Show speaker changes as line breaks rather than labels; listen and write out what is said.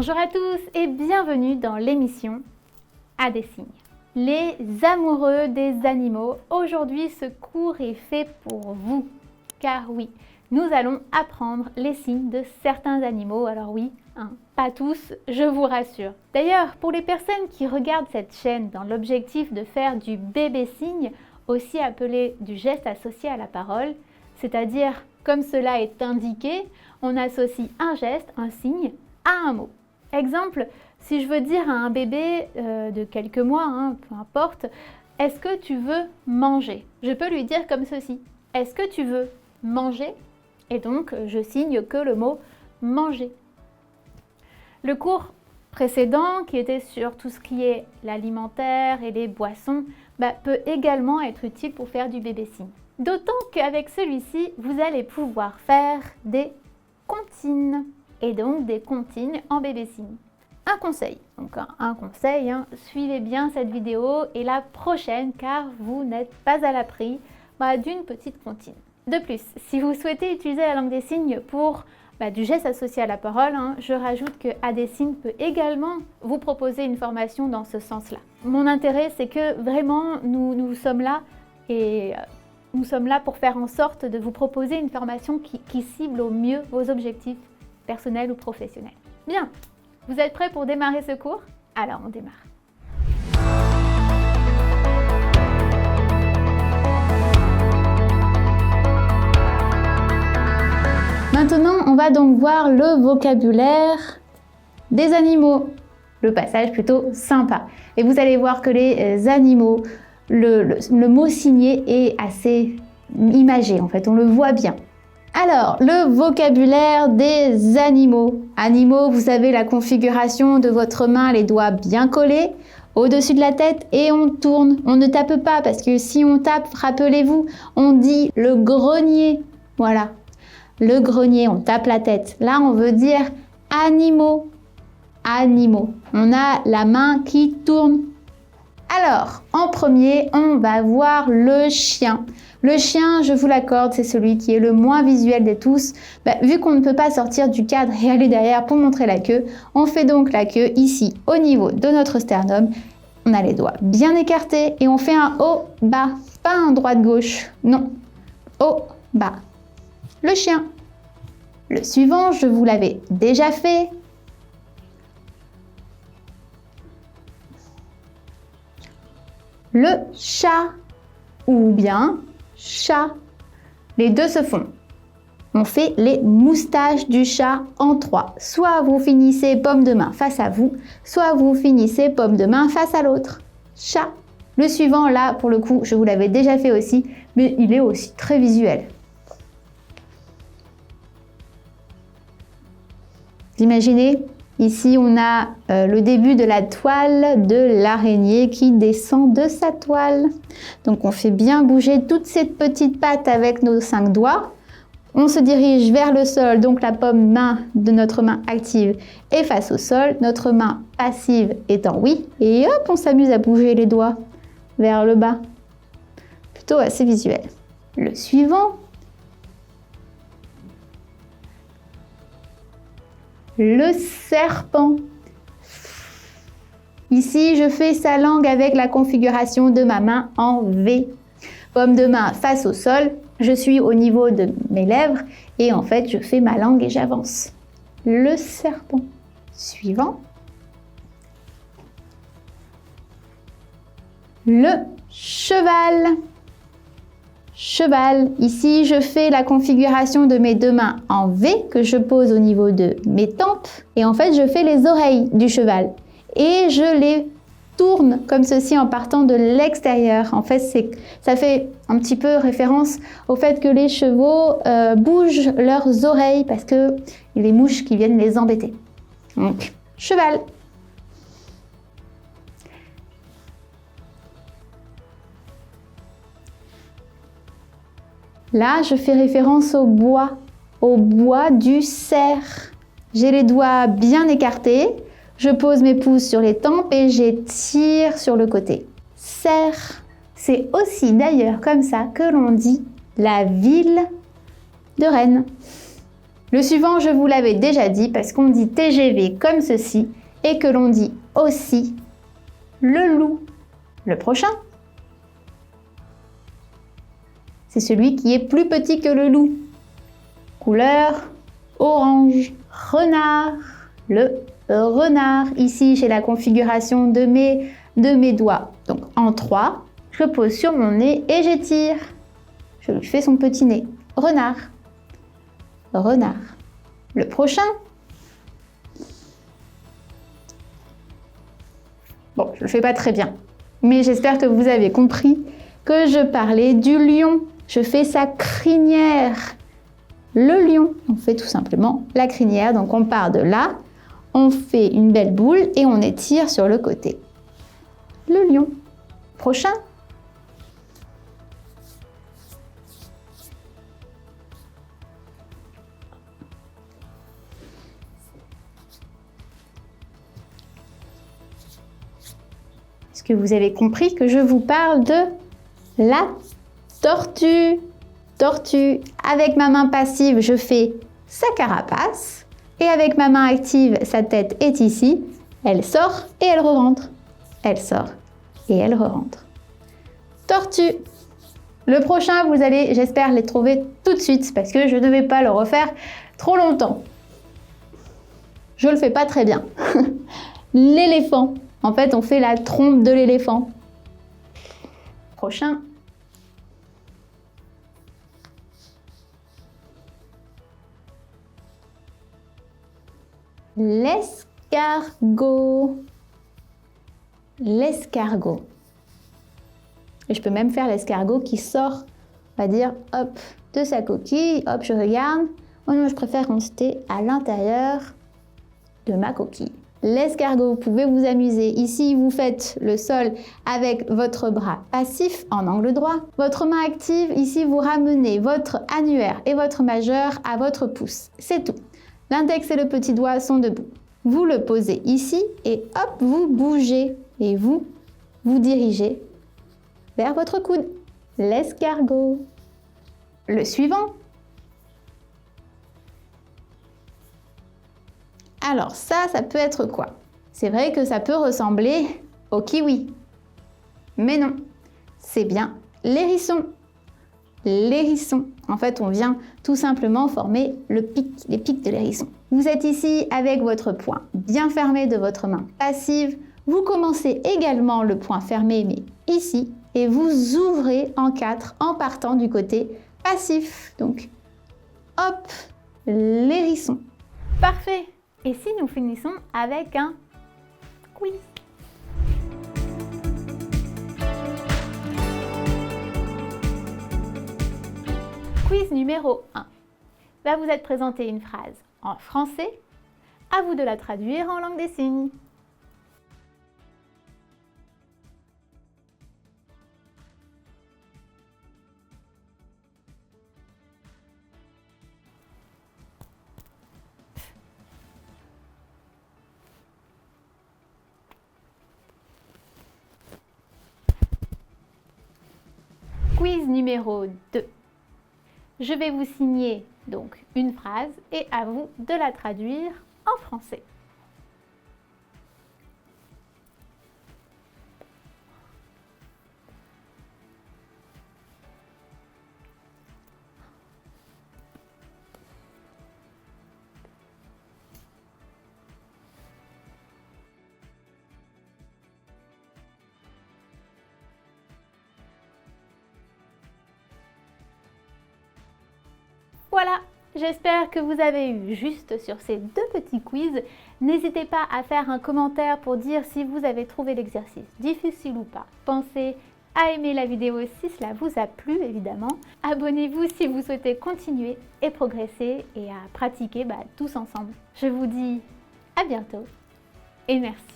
Bonjour à tous et bienvenue dans l'émission À des signes. Les amoureux des animaux, aujourd'hui ce cours est fait pour vous. Car oui, nous allons apprendre les signes de certains animaux. Alors oui, pas tous, je vous rassure. D'ailleurs, pour les personnes qui regardent cette chaîne dans l'objectif de faire du bébé signe, aussi appelé du geste associé à la parole, c'est-à-dire, comme cela est indiqué, on associe un geste, un signe, à un mot. Exemple, si je veux dire à un bébé de quelques mois, peu importe, est-ce que tu veux manger? Je peux lui dire comme ceci, est-ce que tu veux manger? Et donc, je signe que le mot manger. Le cours précédent, qui était sur tout ce qui est l'alimentaire et les boissons, peut également être utile pour faire du bébé signe. D'autant qu'avec celui-ci, vous allez pouvoir faire des comptines, et donc des comptines en bébé signe. Un conseil, suivez bien cette vidéo et la prochaine car vous n'êtes pas à l'abri d'une petite comptine. De plus, si vous souhaitez utiliser la langue des signes pour du geste associé à la parole, je rajoute que À des signes peut également vous proposer une formation dans ce sens-là. Mon intérêt, c'est que vraiment nous sommes là et nous sommes là pour faire en sorte de vous proposer une formation qui cible au mieux vos objectifs personnels ou professionnels. Bien, vous êtes prêts pour démarrer ce cours? Alors on démarre. Maintenant, on va donc voir le vocabulaire des animaux. Le passage plutôt sympa. Et vous allez voir que les animaux, le mot signé est assez imagé, en fait, on le voit bien. Alors, le vocabulaire des animaux. Animaux, vous avez la configuration de votre main, les doigts bien collés au-dessus de la tête et on tourne. On ne tape pas parce que si on tape, rappelez-vous, on dit le grenier. Voilà, le grenier, on tape la tête. Là, on veut dire animaux. Animaux. On a la main qui tourne. Alors, en premier, on va voir le chien. Le chien, je vous l'accorde, c'est celui qui est le moins visuel des tous. Vu qu'on ne peut pas sortir du cadre et aller derrière pour montrer la queue, on fait donc la queue ici, au niveau de notre sternum. On a les doigts bien écartés et on fait un haut-bas, pas un droite-gauche, non, haut-bas. Le chien. Le suivant, je vous l'avais déjà fait. Le chat ou bien chat. Les deux se font. On fait les moustaches du chat en 3. Soit vous finissez paume de main face à vous, soit vous finissez paume de main face à l'autre. Chat. Le suivant, là, pour le coup, je vous l'avais déjà fait aussi, mais il est aussi très visuel. Vous imaginez? Ici, on a le début de la toile de l'araignée qui descend de sa toile. Donc, on fait bien bouger toutes ces petites pattes avec nos 5 doigts. On se dirige vers le sol, donc la paume main de notre main active est face au sol, notre main passive est en oui. Et hop, on s'amuse à bouger les doigts vers le bas. Plutôt assez visuel. Le suivant. Le serpent. Ici, je fais sa langue avec la configuration de ma main en V. Paume de main face au sol, je suis au niveau de mes lèvres et en fait, je fais ma langue et j'avance. Le serpent. Suivant. Le cheval. Cheval. Ici, je fais la configuration de mes deux mains en V que je pose au niveau de mes tempes. Et en fait, je fais les oreilles du cheval. Et je les tourne comme ceci en partant de l'extérieur. En fait, ça fait un petit peu référence au fait que les chevaux bougent leurs oreilles parce que il y a les mouches qui viennent les embêter. Donc, cheval. Là, je fais référence au bois du cerf. J'ai les doigts bien écartés, je pose mes pouces sur les tempes et j'étire sur le côté. Cerf, c'est aussi d'ailleurs comme ça que l'on dit la ville de Rennes. Le suivant, je vous l'avais déjà dit parce qu'on dit TGV comme ceci et que l'on dit aussi le loup. Le prochain, c'est celui qui est plus petit que le loup. Couleur orange. Renard. Le renard. Ici, j'ai la configuration de mes doigts. Donc en 3, je pose sur mon nez et j'étire. Je lui fais son petit nez. Renard. Renard. Le prochain. Bon, je ne le fais pas très bien, mais j'espère que vous avez compris que je parlais du lion. Je fais sa crinière. Le lion, on fait tout simplement la crinière. Donc on part de là, on fait une belle boule et on étire sur le côté. Le lion. Prochain. Est-ce que vous avez compris que je vous parle de la tortue? Tortue. Avec ma main passive, je fais sa carapace. Et avec ma main active, sa tête est ici. Elle sort et elle re-rentre. Elle sort et elle re-rentre. Tortue. Le prochain, vous allez, j'espère, les trouver tout de suite parce que je ne vais pas le refaire trop longtemps. Je le fais pas très bien. L'éléphant. En fait, on fait la trompe de l'éléphant. Prochain. L'escargot. L'escargot. Et je peux même faire l'escargot qui sort, on va dire, hop, de sa coquille. Hop, je regarde. Oh non, je préfère rester à l'intérieur de ma coquille. L'escargot, vous pouvez vous amuser. Ici, vous faites le sol avec votre bras passif en angle droit. Votre main active, ici, vous ramenez votre annulaire et votre majeur à votre pouce. C'est tout. L'index et le petit doigt sont debout. Vous le posez ici et hop, vous bougez et vous dirigez vers votre coude. L'escargot. Le suivant. Alors ça peut être quoi? C'est vrai que ça peut ressembler au kiwi. Mais non, c'est bien l'hérisson. L'hérisson. En fait, on vient tout simplement former les pics de l'hérisson. Vous êtes ici avec votre poing bien fermé de votre main passive. Vous commencez également le poing fermé, mais ici, et vous ouvrez en 4 en partant du côté passif. Donc, hop, l'hérisson. Parfait. Et si nous finissons avec un quiz? Quiz numéro 1. Va vous être présenté une phrase en français. À vous de la traduire en langue des signes. Quiz numéro 2. Je vais vous signer donc une phrase et à vous de la traduire en français. Voilà, j'espère que vous avez eu juste sur ces 2 petits quiz. N'hésitez pas à faire un commentaire pour dire si vous avez trouvé l'exercice difficile ou pas. Pensez à aimer la vidéo si cela vous a plu, évidemment. Abonnez-vous si vous souhaitez continuer et progresser et à pratiquer tous ensemble. Je vous dis à bientôt et merci.